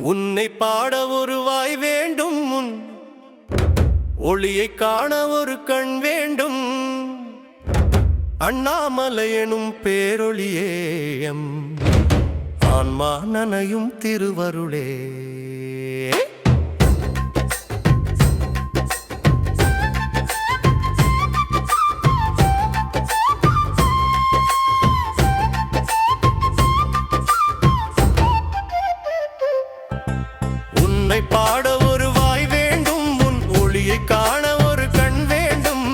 உன்னை பாட ஒரு வாய் வேண்டும், உன் ஒளியை காண ஒரு கண் வேண்டும். அண்ணாமலை எனும் பேரொளியே எம் ஆன்மா நனையும் திருவருளே. உன்னை பாட ஒரு வாய் வேண்டும், உன் ஒளியை காண ஒரு கண் வேண்டும்.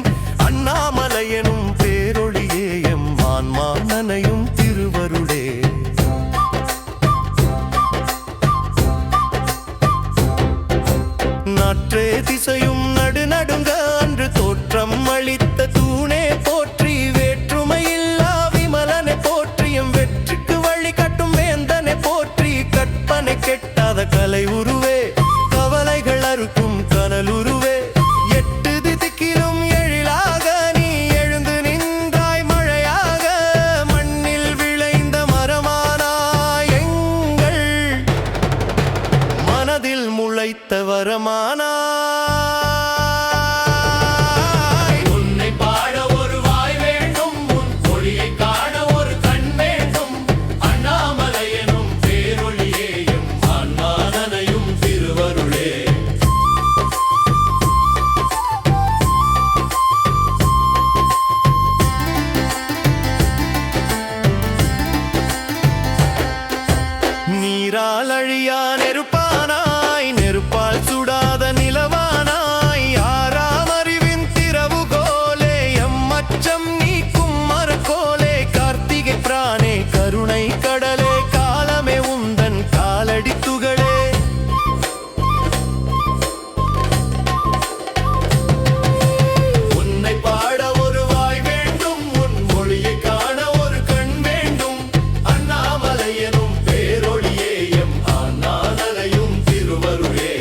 அண்ணாமலை எனும் பேரொளியே எம் ஆன்மா நனையும் திருவருளே. நாற்றே திசையும் நடுநடுங்க அன்று தோற்றம் அளித்த தூணே போற்றி. வேற்றுமையில்லா விமலனை போற்றி, எம் வெற்றிக்கு வழி கட்டும் வேந்தனை போற்றி. கற்பனை கெட்டாத கலை உருவே, கவலைகள் அறுக்கும் கனல் உருவே. எட்டு திக்கிலும் எழிலாக நீ எழுந்து நின்றாய் மழையாக. மண்ணில் விளைந்த மரமானாய், எங்கள் மனதில் முளைத்த வரமானாய். உன்னை பாட ஒரு வாய் வேண்டும், உன் ஒளியை காண ஒரு கண் வேண்டும். அண்ணாமலை எனும் பேரொளியே எம் ஆன்மா நனையும் திருவருளே. நீரால் அழியா நெருப்பானாய், நெருப்பால் சுடாத நிலவானாய். ஆறாம் அறிவின் திறவுகோலே, எம்மச்சம் நீக்கும் மரக்கோலே. கார்த்திகை பிரானே, கருணை கடலே, காலமே உந்தன் காலடி துகளே. உன்னை பாட ஒரு வாய் வேண்டும், உன் ஒளியை காண ஒரு கண் வேண்டும். அண்ணாமலை எனும் பேரொளியே எம் ஆன்மா நனையும் திருவருளே.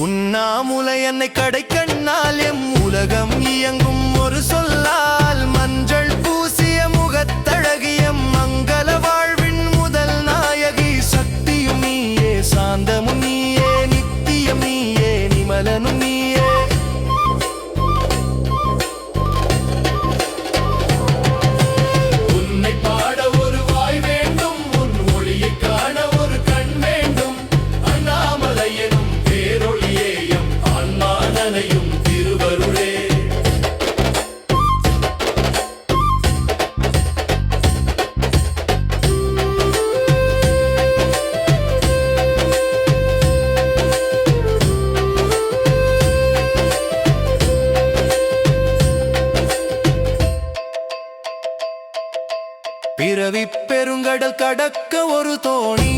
உண்ணாமுலை என்னை கடைக்கண்ணால் எம் உலகம் இயங்கும் ஒரு சொல்லால். மஞ்சள் பூசிய முகத்தழகிய மங்கள வாழ்வின் முதல் நாயகி. சக்தியும் நீயே, சாந்தமும் நீயே, நித்தியம் நீயே, நிமலனும் நீயே. உன்னை பாட ஒரு வாய் வேண்டும், உன் ஒளியை காண ஒரு கண் வேண்டும். அண்ணாமலை எனும் பேரொளியே எம் ஆன்மா நனையும் திருவருளே. பிறவி பெருங்கடல் கடக்க ஒரு தோணி.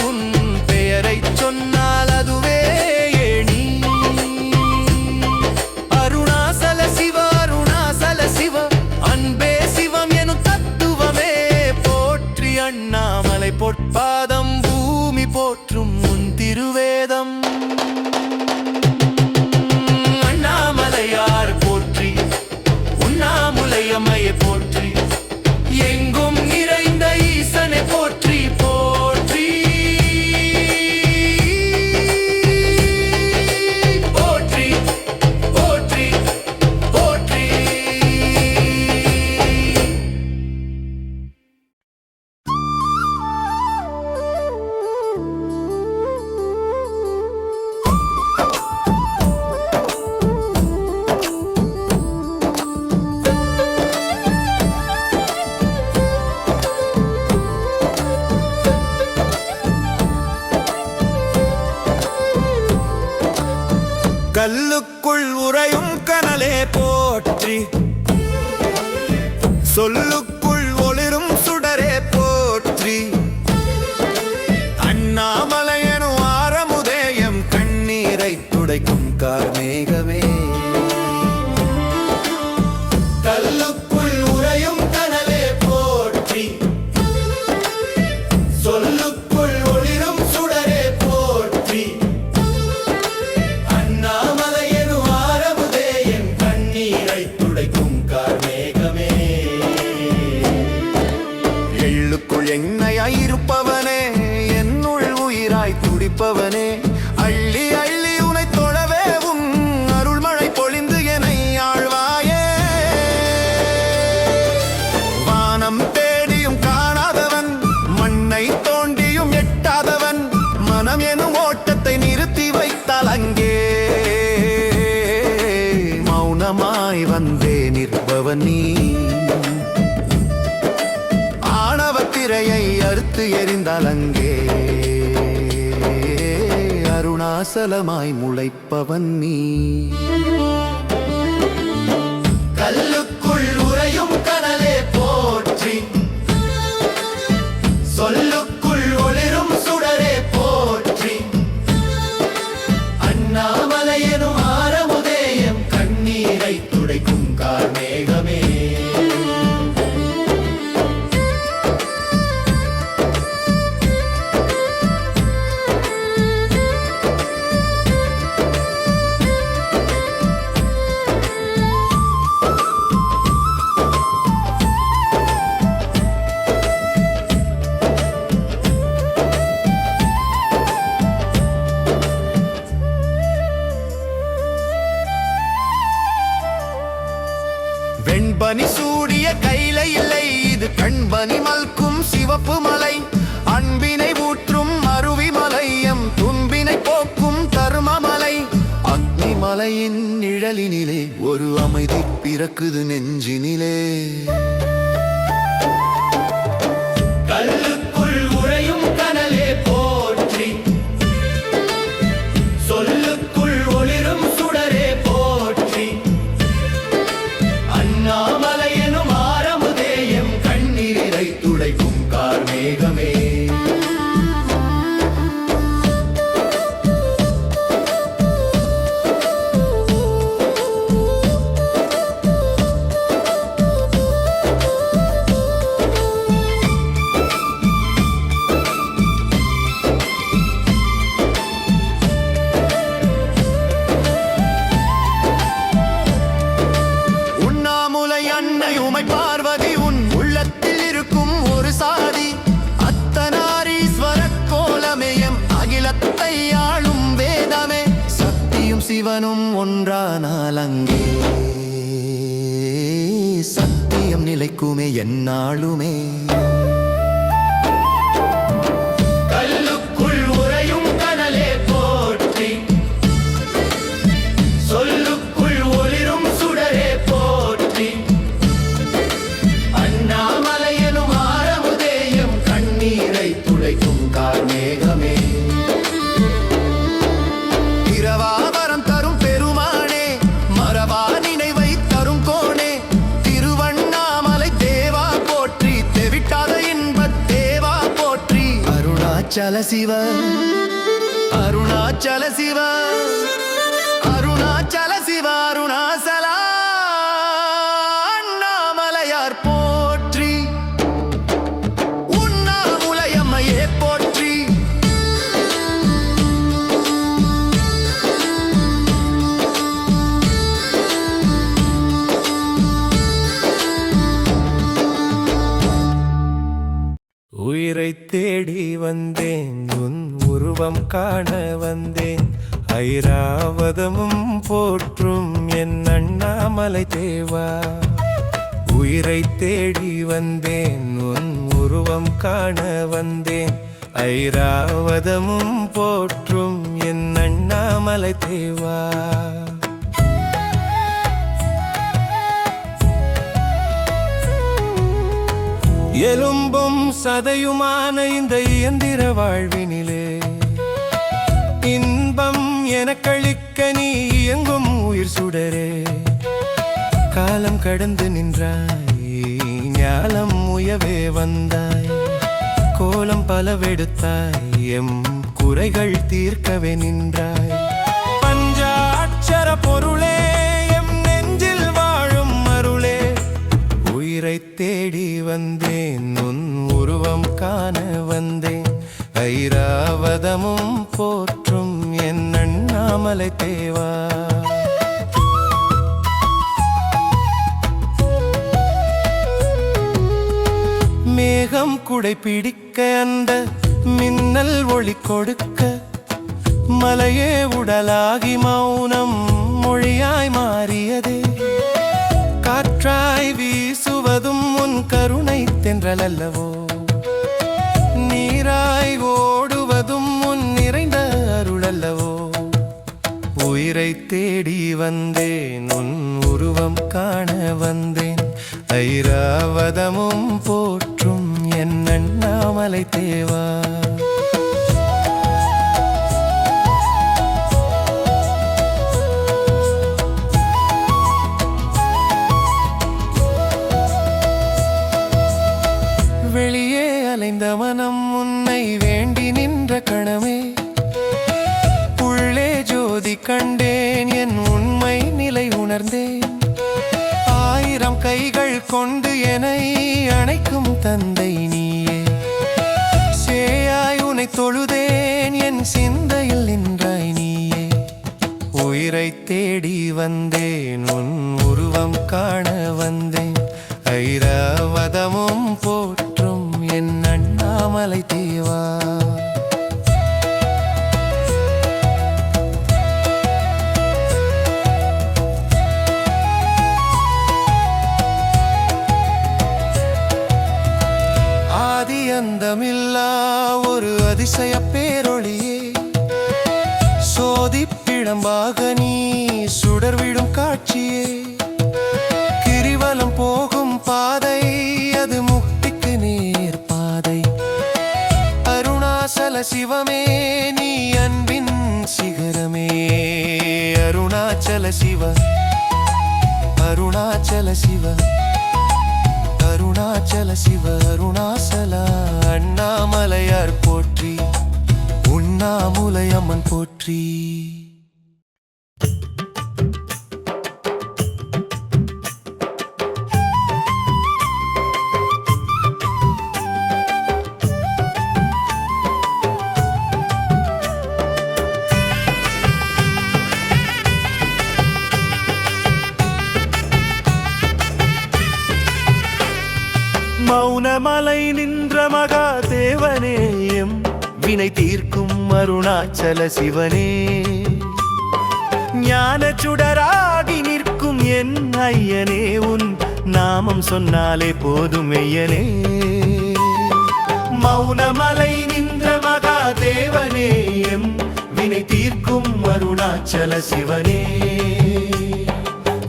உன் பெயரை சொன்னால் அதுவே ஏணி. அருணாசல சிவ, அருணாசல சிவ, அன்பே சிவம் எனும் தத்துவமே போற்றி. அண்ணாமலை பொற்பாதம் பூமி போற்றும் உன் திருவேதம். அண்ணாமலையார் போற்றி, உண்ணாமுலையம்மையை போற்றி. எங்கும் நிறைந்த ஈசனை போற்றி போற்றி போற்றி போற்றி போற்றி. கல்லுக்குள் உறையும் கனலே போற்றி, சொல்லுக்குள் ஒளிரும் சுடரே போற்றி. அண்ணாமலை எனும் ஆரமுதே, எம் கண்ணீரை துடைக்கும் கார்மேகமே. கல்லுக்குள் உறையும் கனலே போற்றி, சொல்லுக்குள் ஒளிரும் சுடரே போற்றி. அண்ணா உழைப்பவன் நீ. ஆணவ திரையை அறுத்து எறிந்தால் அங்கே அருணாசலமாய் முளைப்பவன் நீ. கல்லுக்குள் உறையும் கனலே போற்றி, சொல்லுக்குள் ஒளிரும் சுடரே போற்றி, அண்ணாமலை எனும் ஆரமுதேயம் கண்ணீரை துடைக்கும் கார்மேகமே. வெண்பனி சூடிய கையில இல்லை, இது கண்பனி மல்கும் சிவப்பு மலை. அன்பினை ஊற்றும் அருவி மலையம், துன்பினை போக்கும் தர்மமலை. அக்னி மலையின் நிழலினிலே ஒரு அமைதி பிறக்குது நெஞ்சினிலே. கல்லுக்குள் உறையும் கனலே போற்றி, சொல்லுக்குள் ஒளிரும் சுடரே போற்றி, அண்ணாமலை எனும் ஆரமுதேயம் கண்ணீரை துடைக்கும் கார்மேகமே. அன்னையுமை பார்வதி உன் உள்ளத்தில் இருக்கும் ஒரு சாதி. அத்தனாரீஸ்வர கோலமேயம் அகிலத்தை ஆளும் வேதமே. சக்தியும் சிவனும் ஒன்றானால் அங்கே சத்தியம் நிலைக்குமே எந்நாளுமே. கல்லுக்குள் உறையும் கனலே போற்றி, சொல்லுக்குள் ஒளிரும் சுடரே போற்றி, அண்ணாமலை எனும் ஆரமுதேயம் கண்ணீரை துடைக்கும் கார்மேகமே. இரவாவரம் தரும் பெருமானே, மரபா நினைவை தரும் கோனே. திருவண்ணாமலை தேவா போற்றி, தெவிட்டாத இன்பத் தேவா போற்றி. அருணாச்சல சிவ, அருணாச்சல சிவ, அருணாச்சல சிவ, அருணாசலா அண்ணாமலையார் போற்றி. உண்ணாமுலையம்மையே போற்றி. உயிரை தேடி வந்தேன், உன் உருவம் காண வந்தேன். ஐராவதமும் போற்றும் என் அண்ணாமலை தேவா. உயிரை தேடி வந்தேன், உன் உருவம் காண வந்தேன். ஐராவதமும் போற்றும் என் அண்ணாமலை தேவா. எலும்பும் சதையுமான இந்த இயந்திர வாழ்வினிலே இன்பம் எனக்களிக்க நீ இயங்கும் உயிர் சுடரே. காலம் கடந்து நின்றாய், ஞாலம் உயவே வந்தாய். கோலம் பலவெடுத்தாய், எம் குறைகள் தீர்க்கவே நின்றாய். பஞ்சாட்சர பொருளே, எம் நெஞ்சில் வாழும் அருளே. உயிரை தேடி வந்தேன், உன் உருவம் காண வந்தேன். ஐராவதமும் போற்றும் என் அண்ணாமலை தேவா. மேகம் குடை பிடிக்க அந்த மின்னல் ஒளி கொடுக்க, மலையே உடலாகி மௌனம் மொழியாய் மாறியதே. காற்றாய் வீசுவதும் உன் கருணை தென்றல் அல்லவோ, நீராய் ஓடுவதும் உன் நிறைந்த அருள் அல்லவோ. உயிரை தேடி வந்தேன் உன் உருவம் காண வந்தேன் ஐராவதமும் போற்றும் என் அண்ணாமலை தேவா வெளியே அலைந்த மனம் உன்னை வேண்டி நின்ற கணமே உள்ளே ஜோதி கண்டேன் என் உண்மை நிலை உணர்ந்தேன் ஆயிரம் கைகள் கொண்டு என்னை அணைக்கும் தந்தை நீயே சேயாய் உனை தொழுதேன் என் சிந்தையில் நின்றாய் நீயே உயிரை தேடி வந்தேன் உன் உருவம் காண வந்தேன் ஐராவதமும் போற்றும் என் அண்ணாமலை தேவா ஆதி அந்தமில்லா ஒரு அதிசய பேரொளியே சோதிப்பிழம்பாக நீ சுடர்விடும் காட்சியே கிரிவலம் போகும் பாதை அது முக்திக்கு நேர் பாதை அருணாசல சிவமே நீ அன்பின் சிகரமே அருணாச்சல சிவ அருணாச்சல சிவ அருணாச்சல சிவ அருணாசல அண்ணாமலையார் போற்றி உண்ணாமுலை அம்மன் போற்றி மௌனமலை நின்ற மகாதேவனேயம் வினை தீர்க்கும் அருணாச்சல சிவனே ஞான சுடராகி நிற்கும் என் ஐயனே உன் நாமம் சொன்னாலே போதும் ஐயனே மௌனமலை நின்ற மகாதேவனேயம் வினை தீர்க்கும் அருணாச்சல சிவனே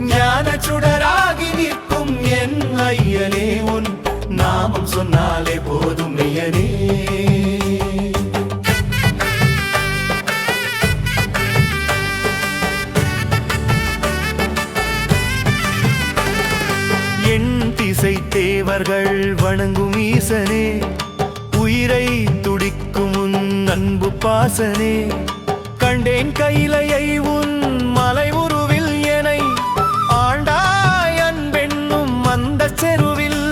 ஞான சுடராகி நிற்கும் என் ஐயனே உன் நாமம் சொன்னாலே போதும் ஐயனே என் திசை தேவர்கள் வணங்கும் ஈசனே உயிரை துடிக்கும் உன் அன்பு பாசனே கண்டேன் கையிலையை உன் மலை உருவில் எனை ஆண்டாய் அன்பெண்ணும் அந்த செருவில்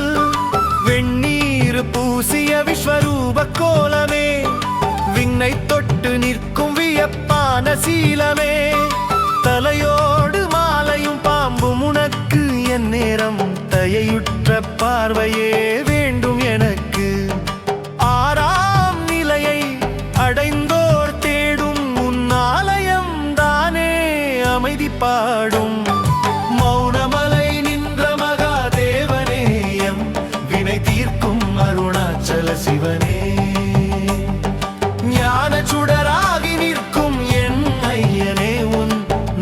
வெண்ணீர் பூசிய விஸ்வரூப கோலமே விண்ணை தொட்டு நிற்கும் வியப்பான சீலமே தலையோடு மாலையும் பாம்பும் உனக்கு என் நேரம் தயையுற்ற பார்வையே வேண்டும் எனக்கு ஆறாம் நிலையை அடைந்தோர் தேடும் உன் ஆலயம் தானே அமைதி பாடும் மௌனமலை நின்ற மகாதேவனேயம் வினை தீர்க்கும் அருணாச்சல சிவனே ஞான சுடராகி நிற்கும் என் ஐயனே உன்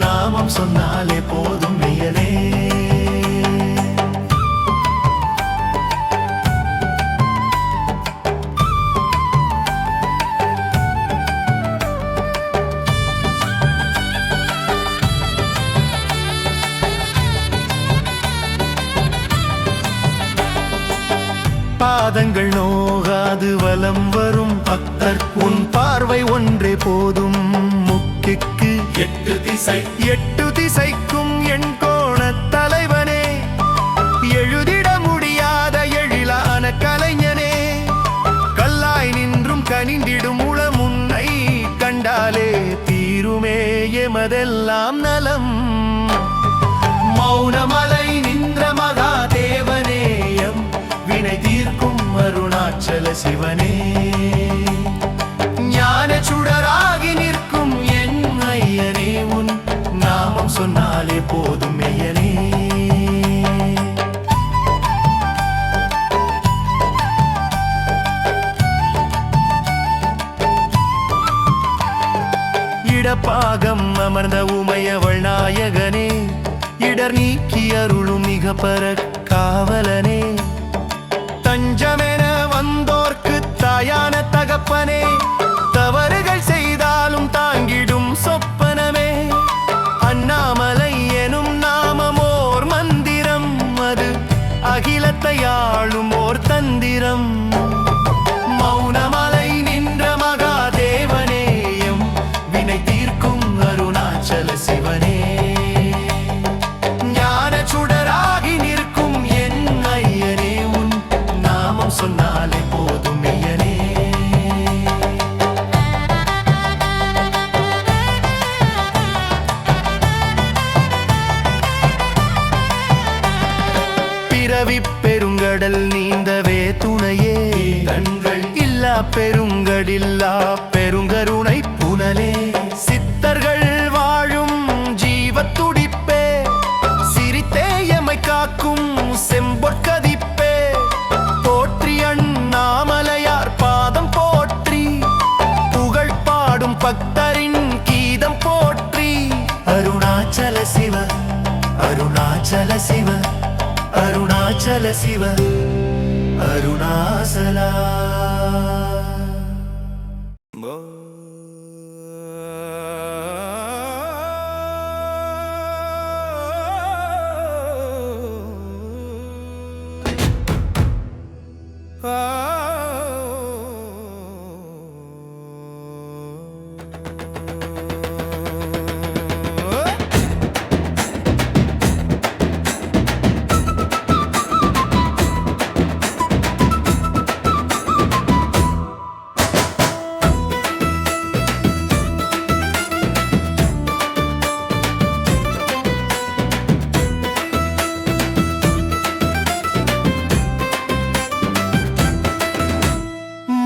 நாமம் சொன்னாலே போதும் ஐயனே பாதங்கள் நோகாது வலம் வரும் பக்தர் உன் பார்வை ஒன்றே போதும் முக்கிக்கு எட்டு திசைக்கும் என் கோண தலைவனே எழுதிட முடியாத எழிலான கலைஞனே கல்லாய் நின்றும் கனிந்திடும் உளம் உன்னை கண்டாலே தீருமே எமதெல்லாம் நலம் மௌனமலை நின்ற மகாதேவனேயம் வினை தீர்க்கும் அருணாச்சல சிவனே ஞான சுடராகி நிற்கும் என் ஐயனே உன் நாமம் சொன்னாலே போதும் ஐயனே பாகம் அமர்ந்த உமையவள் நாயகனே, இடர் நீக்கி அருளும் மிக பர காவலனே, தஞ்சமென வந்தோர்க்கு தாயான தகப்பனே, தவறுகள் செய்தாலும் தாங்கிடும் சொப்பனமே, அண்ணாமலை எனும் நாமமோர் மந்திரம், அது அகிலத்தை ஆளும் ஓர் தந்திரம். மௌனமலை நின்ற மகாதேவனேயம் வினை தீர்க்கும் அருணாச்சல சிவனே, ஞான சுடராகி நிற்கும் என் ஐயனே, உன் நாமம் சொன்னாலே போதும் ஐயனே. பிறவி பெருங்கடல் நீந்தவே துணையே, கண்கள் இல்லா பெருங்கடில்லா பெருங்கருணை புனலே, சித்தர்கள் வாழும் ஜீவத்துடிப்பே, சிரித்தேயமை காக்கும் செம்பொற்கதிப்பே, போற்றி அண்ணாமலையார் பாதம் போற்றி, புகழ் பாடும் பக்தரின் கீதம் போற்றி. அருணாச்சல சிவ அருணாச்சல சிவ அருணாச்சல சிவ அருணாசலா.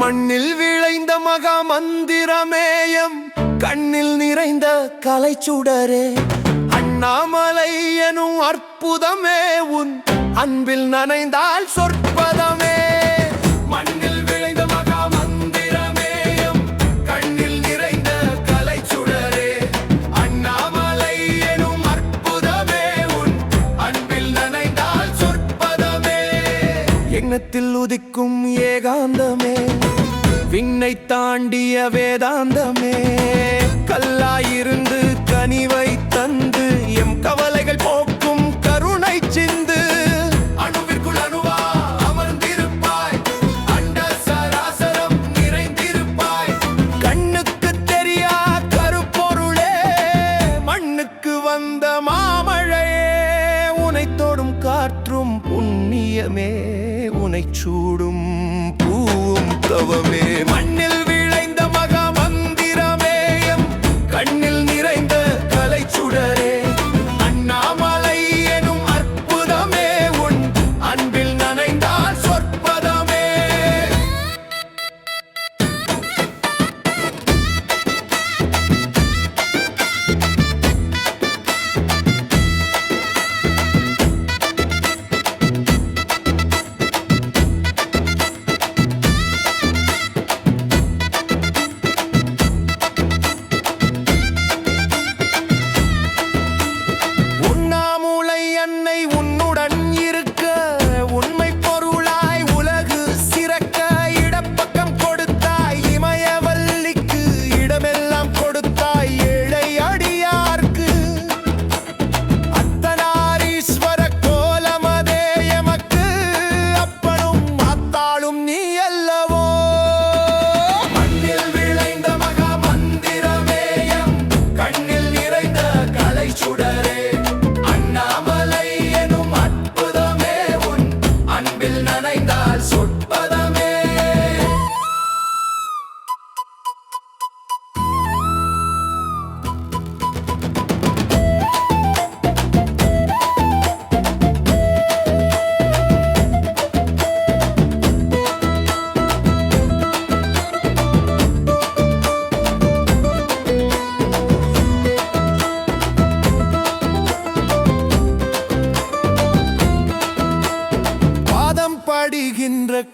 மண்ணில் விளைந்த மகா மந்திரமேயம், கண்ணில் நிறைந்த கலைச்சுடரே, அண்ணாமலை எனும் அற்புதமே, உன் அன்பில் நனைந்தால் சொற்பதமே. மண்ணில் விளைந்த மகா மந்திரமேயம், கண்ணில் நிறைந்த கலைச்சுடரே, அண்ணாமலை எனும் அற்புதமே, உன் அன்பில் நனைந்தால் சொற்பதமே. எண்ணத்தில் உதிக்கும் ஏகாந்தமே, விண்ணை தாண்டிய வேதாந்தமே, கல்லாயிருந்து கனிவை தந்து எம் கவலைகள் போக்கும் கருணை சிந்து. அணுவிற்குள் அணுவா அமர்ந்திருப்பாய், அண்ட சராசரம் நிறைந்திருப்பாய், கண்ணுக்கு தெரியா கருப்பொருளே, மண்ணுக்கு வந்த மாமழையே, உனை தொடும் காற்றும் புண்ணியமே, உனை சூடும் பூவும் தவமே. மண்ணில் விளைந்த மகா மந்திரமேயம், கண்ணில் நிறைந்த கலைச்சுடரே, அண்ணாமலை எனும் அற்புதமே, உன் அன்பில் நனைந்தால் சொற்பதமே.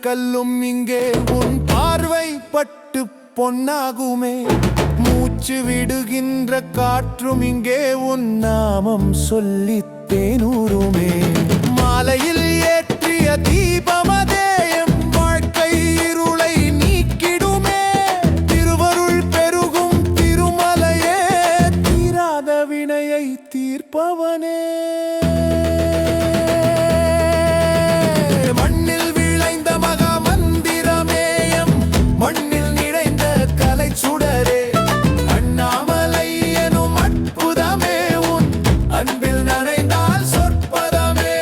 கல்லும் இங்கே உன் பார்வை பட்டு பொன்னாகுமே. மூச்சு மூச்சு விடுகின்ற காற்றும் இங்கே உன் நாமம் சொல்லி தேனூருமே. மாலையில் ஏற்றிய தீபமதே எம் வாழ்க்கை இருளை நீக்கிடுமே. திருவருள் பெருகும் திருமலையே, தீராத வினையை தீர்ப்பவனே. மண்ணில் விளைந்த மகா மந்திரமேயம், மண்ணில் நிறைந்த கலை சுடரே, அண்ணாமலை எனும் அற்புதமே, உன் அன்பில் நனைந்தால் சொற்பதமே.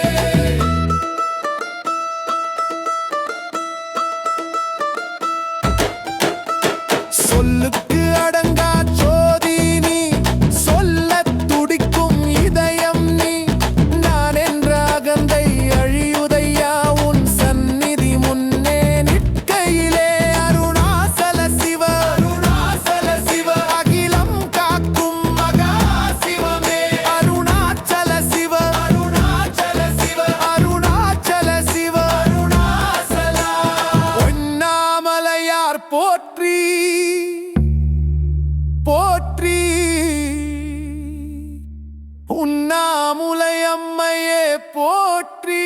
சொல்லுக்கு அடங்கா ஜோதி நீ, சொல்லத் துடிக்கும் இதயம் நீ. நான் என்ற அகந்தை அழியுதையா உன் சந்நிதி முன்னே நிற்கையிலே. அருணாசல சிவ, அருணாசல சிவ, அகிலம் காக்கும் மகா சிவமே. அருணாச்சல சிவ, அருணாச்சல சிவ, அருணாச்சல சிவ, அருணாசலா. உண்ணாமலையார் போற்றி போற்றி, உண்ணாமுலையம்மையே போற்றி.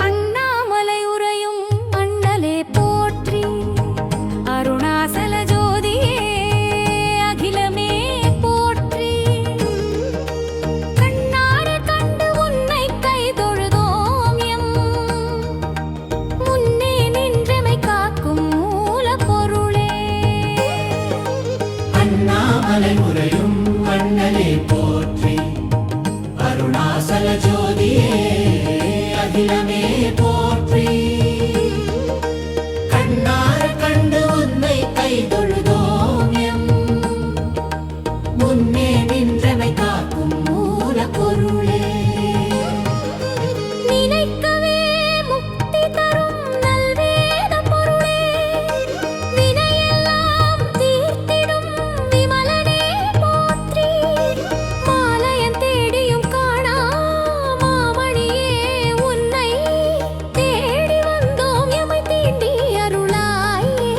அண்ணாமலை உறையும் அண்ணலே போற்றி, அருணாசல ஜோதியே அகிலமே போற்றி. கண்ணார கண்டு உன்னை கைதொழுதோம் எம் முன்னே நின்றமை காக்கும் மூல பொருளே. அண்ணாமலை உறையும் அண்ணலே போற்றி, அருணாசல ஜோதியே அகிலமே போற்றி. கண்ணார கண்டு உன்னை கைதொழுதோம் எம் முன்னே நின்றமை காக்கும் மூல பொருளே. நினைக்கவே முக்தி தரும் நல்வேத பொருளே, வினையெல்லாம் தீர்த்திடும் விமலனே போற்றி. மாலையன் தேடியும் காணா மாமணியே, உன்னை தேடி வந்தோம் எமை தீண்டி அருளாயே.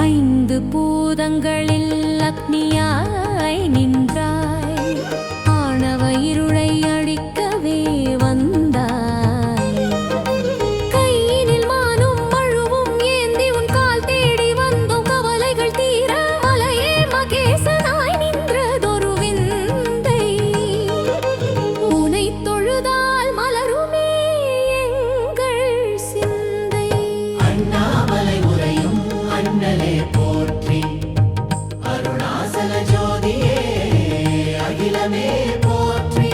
ஐந்து பூதங்களில் அக்னியாய் நின்றாய், ஆணவ இருளை அழிக்கவே வந்தாய். கையினில் மானும் மழுவும் ஏந்தி உன் கால் தேடி வந்தோம், கவலைகள் தீர மலையே மகேசனாய் நின்றதொரு விந்தை. உனை தொழுதால் மலருமே எங்கள் சிந்தை. அண்ணாமலை உறையும் அண்ணலே போற்றி, அருணாசல ஜோதியே அகிலமே போற்றி.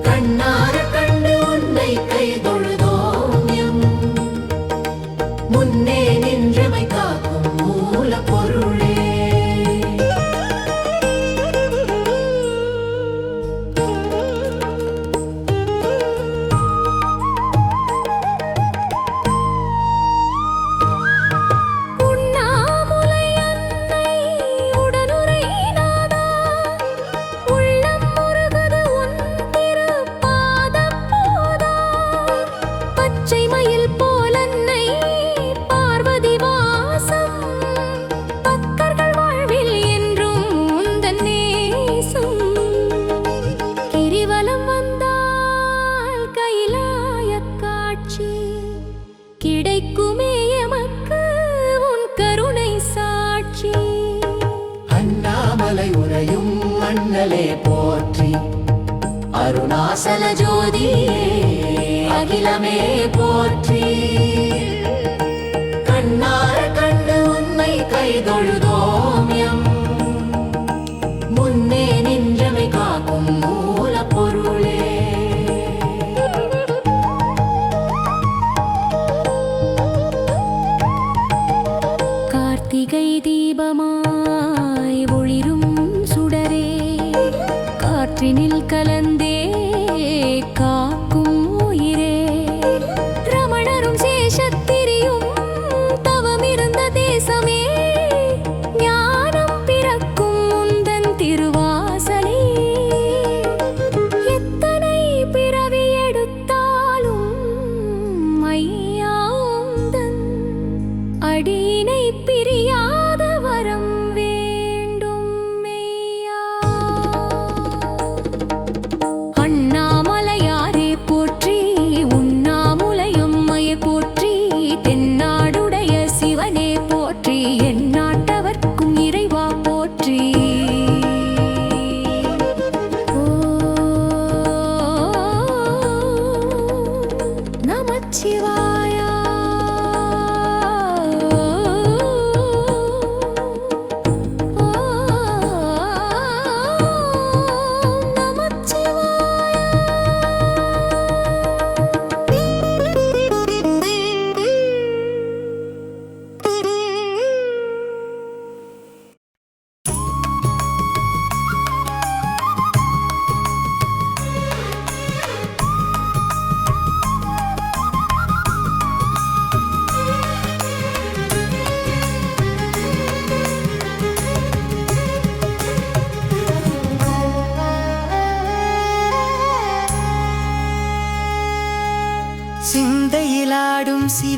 கண்ணார கண்டு உன்னை கைதொழுதோம் எம் முன்னே நின்றமை காக்கும் மூல பொருளே. உண்ணாமுலை அன்னை உடனுரை நாதா, உள்ளம் முருகது உன் திருப்பாதம் போதா. பச்சை மயில் போல் அன்னை பார்வதி வாசம், பக்தர்கள் வாழ்வில் என்றும் உந்தன் நேசம். கிரிவலம் வந்தால் கைலாயக் காட்சி கிடைக்குமே எமக்கு உன் கருணை சாட்சி. அண்ணாமலை உறையும் அண்ணலே போற்றி, அருணாசல ஜோதியே அகிலமே போற்றி. கண்ணார கண்டு உன்னை கைதொழுதோம் எம் முன்னே நின்றமை காக்கும் மூல பொருளே. கார்த்திகை தீபமாய் ஒளிரும் சுடரே, காற்றினில் கலந்தே காக்கும் உயிரே. ரமணரும் சேஷத்திரியும்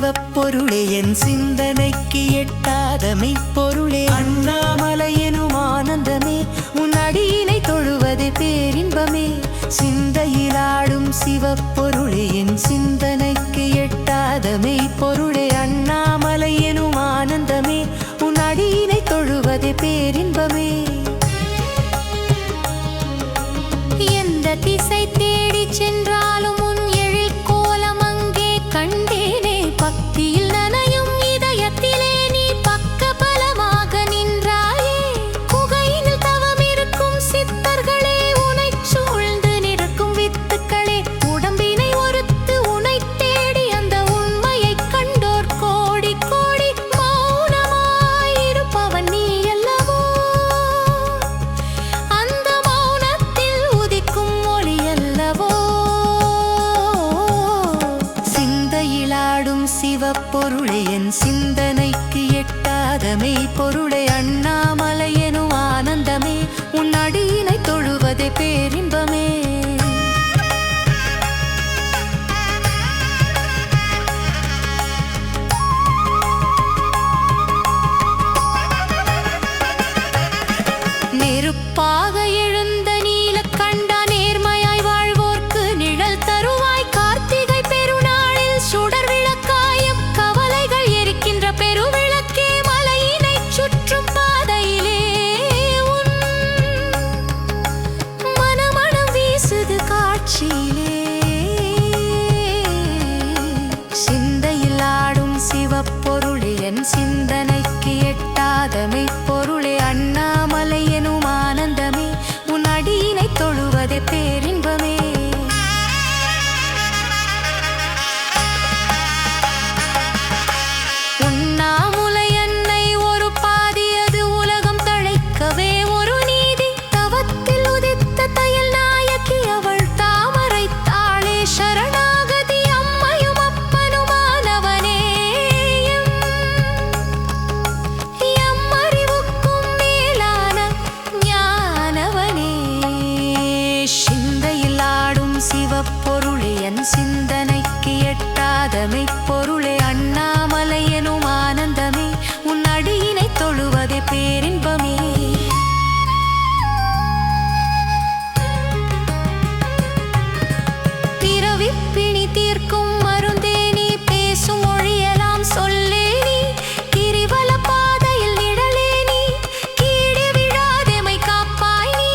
சிவப்பொருளே என் சிந்தனைக்கு எட்டாத மெய்ப்பொருளே அண்ணாமலை எனும் ஆனந்தமே உன் அடியினை தொழுவதே பேரின்பமே சிந்தையிலாடும் சிவப்பொருளே என் சிந்தனைக்கு எட்டாத மெய்ப்பொருளே அண்ணாமலை எனும் ஆனந்தமே உன் அடியினை தொழுவதே பேரின்பமே எந்த திசை தேடி சென்றாலும் உன் எழில் கோலம் அங்கே கண்டேனே பக்தியில் நனையும் இதயத்திலே நீ பக்க பலமாக நின்றாயே குகையினில் தவம் இருக்கும் சித்தர்களே உனை சூழ்ந்து நிற்கும் வித்துக்களே உடம்பினை ஒருத்து உனை தேடி அந்த உண்மையை கண்டோர் கோடி கோடி மௌனமாயிருப்பவன் நீ அல்லவோ அந்த மௌனத்தில் உதிக்கும் ஒளி அல்லவோ சிந்தையிலாடும் சிவப்பொருளே என் சிந்தனைக்கு எட்டாத மெய்ப்பொருளே அண்ணாமலை எனும் ஆனந்தமே உன் அடியினை தொழுவதே பேரின்பமே நெருப்பாக எழுந்த நீலக்கண்டா நேர்மையாய் வாழ்வோர்க்கு நிழல் தருவாய் கார்த்திகை பெருநாளில் சுடர் விளக்காயும் கவலைகள் எரிக்கின்ற பெருவிளக்கே மலையினை சுற்றும் பாதையிலே உன் மனமணம் வீசுது காட்சியிலே சிந்தையில் ஆடும் சிவப்பொருளே என் சிந்தனைக்கு எட்டாத மெய்ப்பொருளே அண்ணாமலை எனும் ஆனந்தமே உன் அடியினை தொழுவதே பேரின்பமே உண்ணாமுலை அன்னை ஒரு பாதி அது உலகம் தழைக்கவே ஒரு நீதி தவத்தில் உதித்த தையல் நாயகி அவள் தாமரை தாளே சரணாகதி அம்மையும் அப்பனுமானவனே எம் அறிவுக்கும் மேலான ஞானவனே சிந்தையில் ஆடும் சிவப்பொருளே என் சிந்தனைக்கு எட்டாத மெய்ப்பொருளே அண்ணாமலை எனும் ஆனந்தமே உன் அடியினை தொழுவதே பேரின்பமே பிறவிப் பிணி தீர்க்கும் மருந்தே நீ பேசும் மொழியெல்லாம் சொல்லே நீ கிரிவல பாதையில் நிழலே நீ கீழே விழாதெமை காப்பாய் நீ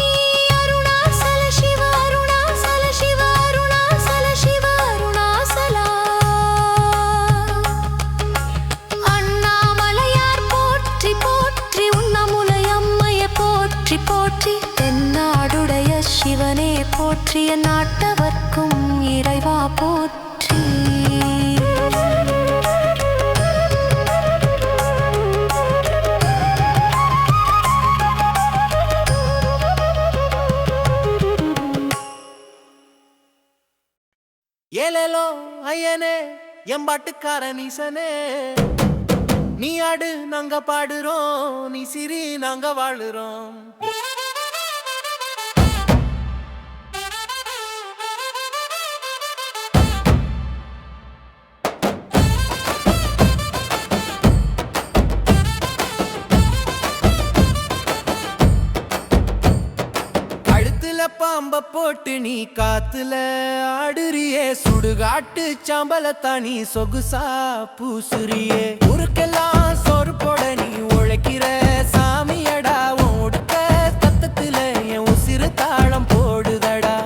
அருணாசல சிவ அருணாசல சிவ அருணாசல சிவ அருணாசலா அண்ணாமலையார் போற்றி போற்றி உண்ணாமுலை அம்மையை போற்றி போற்றி தென்னாடுடைய சிவனே போற்றிய நாட்டவர்க்கும் இறைவா போற்றி ஏலேலோ ஐயனே எம்பாட்டுக்கார நீசனே நீ ஆடு நாங்க பாடுறோம் நீ சிரி நாங்க வாழுறோம் கழுத்துல பாம்ப போட்டு நீ காத்துல ஆடுறியே சுடுகாட்டு சாம்பலத்தானி சொகுசா பூசுறியே ஊருக்கெல்லாம் சோறு போட நீ உழைக்கிற சாமியடா உன் உடுக்க தத்தத்துல என் உசிறு தாளம் போடுதடா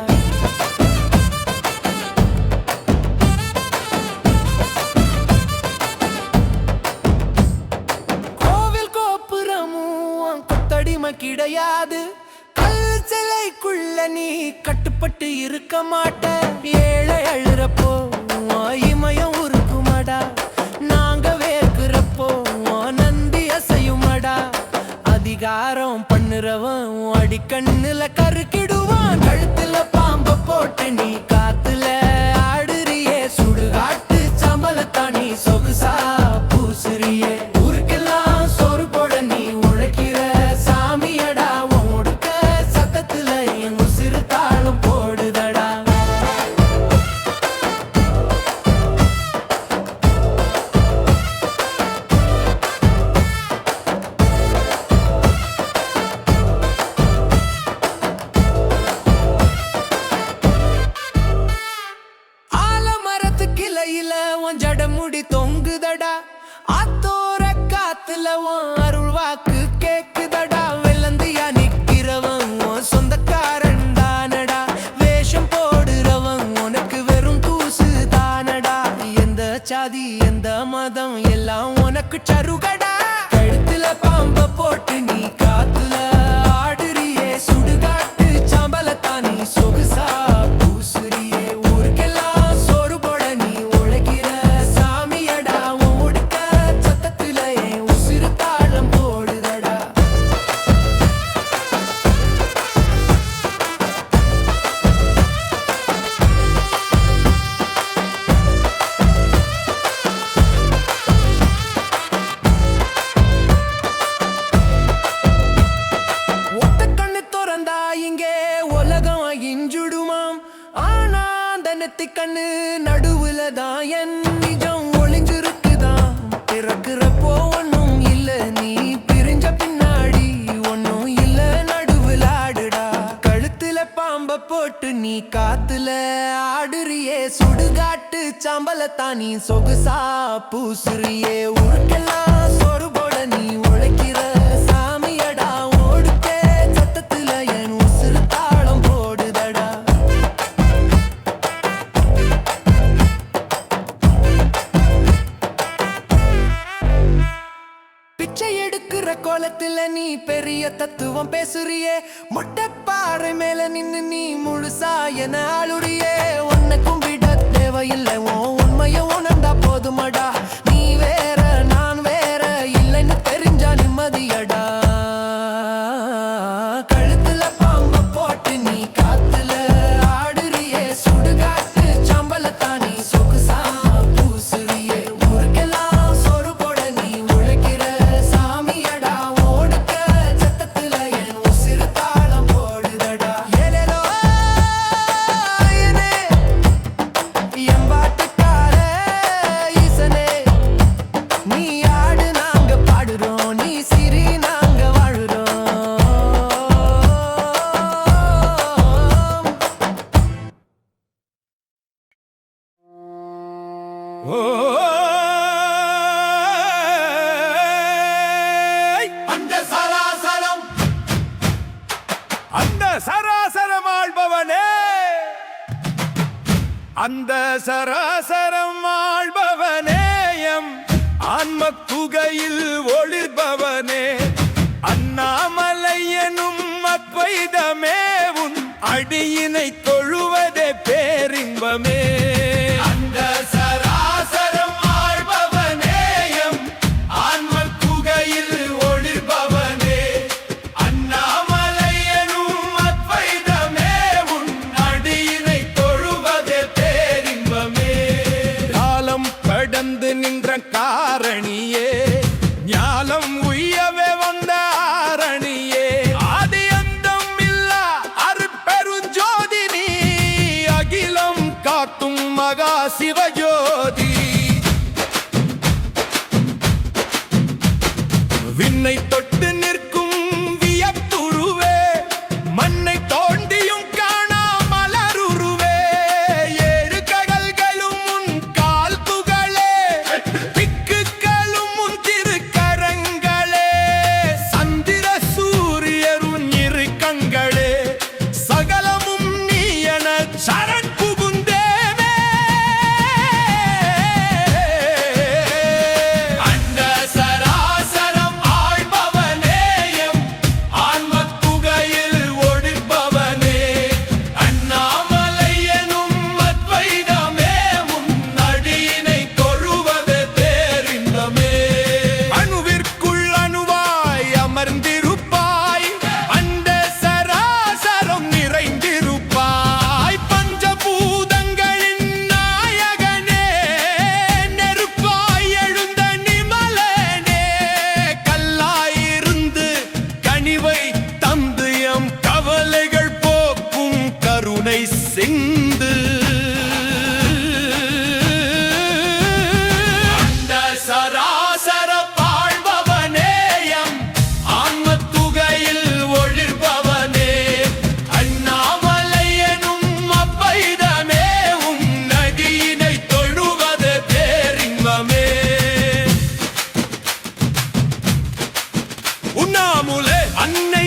கோவில் கோபுரமும் கொத்தடிமை கிடையாது சிலைக்குள்ள நீ கட்டுப்பட்டு இருக்க மாட்ட ஏழை அழுறப்போ இமயம் உருக்குமாடா நாங்க வேர்க்கிறப்போ நந்தி அசையுமாடா அதிகாரம் பண்ணுறவன் அடிக்கண்ணுல கருக்கிடுவான் கழுத்துல பாம்ப போட்டு நீ காத்துல ஆடுறியே சுடுகாட்டு சம்பளத்தானி சொகுசா பூசுறியே ஊருக்கெல்லாம் சோறு போட நீ உழைக்கிற சாமியடா சத்தத்துல என் உசிறு தாளம் போடுதடா அழகு சருகடா கழுத்துல பாம்ப போட்டு நீ காத்துல ஆடுறியே சுடுகாட்டு சாம்பலத்தானி சொகுசா பூசுறியே ஊருக்கெல்லாம் சோறு போட நீ உழைக்கிற சாமியடா உடுக்க சத்தத்துல என் உசிறு தாளம் போடுதடா ஒத்த கண்ணு திறந்தா இங்கே உலகம் இஞ்சுடுமாம் ஆனா அந்த நெத்தி கண்ணு நடுவுல தான் என் நிஜம் ஒளிஞ்சிருக்குதான் பிறக்கிறப்போ ஒன்னும் இல்ல நீ பிரிஞ்ச பின்னாடி ஒன்னும் இல்ல நடுவுல ஆடுடா கழுத்துல பாம்ப போட்டு நீ காத்துல ஆடுறியே சுடுகாட்டு சாம்பலத்தானி சொகுசா பூசுறியே ஊருக்கெல்லாம் சோறு போட நீ உழைக்கிற சாமியடா ஓடுக்கே சத்தத்துல என் உசுறு தாளம் போடுதடா பிச்சை எடுக்கிற கோலத்துல நீ பெரிய தத்துவம் பேசுறியே மொட்டை பாறை மேல நின்னு நீ முழுசா என ஆளுறியே உன்னை கும்பிட தேவையில்லை உன் உண்மைய உணர்ந்தா போதுமடா நீ வேற நான் வேற இல்லைன்னு தெரிஞ்சா நிம்மதியடா கழுத்துல பாம்ப போட்டு நீ காத்துல ஆடுறியே சுடுகாட்டு சாம்பலத்தானி சொகுசா பூசுறியே ஊருக்கெல்லாம் சோறு போட நீ உழைக்கிற சாமியடா ஓடுக்க சத்தத்துல என் உசிறு தாளம் போடுதடா ஏலேலோ ஐயனே எம்பாட்டுக்கார ஈசனே நீ ஆடு நாங்க பாடுறோம் நீ சிரி நாங்க வாழுறோம் அந்த சராசரம் அந்த சராசரம் ஆள்பவனே அந்த சராசரம் ஆள்பவனேயம் ஆன்ம குகையில் ஒளிர்பவனே அண்ணாமலை எனும் அத்வைதமே உன் அடியினை தொழுவதே பேரின்பமே அந்த சராசரம் ஆழ்பவனேயம் ஆன்ம குகையில் ஒளிர்பவனே அண்ணாமலை எனும் அத்வைதமே உன் அடியினை தொழுவதே பேரின்பமே காலம் கடந்து நின்ற காரணியே ஞானம் உய்யவே வந்த ஆரணியே ஆதி அந்தம் இல்லா அருட்பெருஞ்சோதி நீ அகிலம் காக்கும் மகா சிவஜோதி விண்ணை தொட்டு நிற்கும் வியப்புருவே மண்ணை தோண்டியும் காணா மலருருவே ஏழு கடல்களும் உன் கால் துகளே திக்குகளும் உன் திருக்கரங்களே சந்திர சூரியரும் இரு கண்களே சகலமும் நீ என சரண் புகுந்தேவே அந்த சராசரம் ஆழ்பவனேயம் ஆன்ம குகையில் ஒளிர்பவனே அண்ணாமலை எனும் அத்வைதமே உன் அடியினை தொழுவதே பேரின்பமே அணுவிற்குள் அணுவாய் அமர்ந்திருப்பாய் அந்த சராசரம் நிறைந்திருப்பாய் பஞ்சபூதங்களின் நாயகனே நெருப்பாய் எழுந்த நிமலனே கல்லாயிருந்து கனிவை தந்து எம் கவலைகள் போக்கும் கருணை சிந்து அந்த சராசர வாழ்பவனேயம் ஆன்ம குகையில் ஒளிர்பவனே அண்ணாமலை எனும் அத்வைதமே உன் நதியினை தொழுவதே பேரின்பமே உண்ணாமுலே அன்னை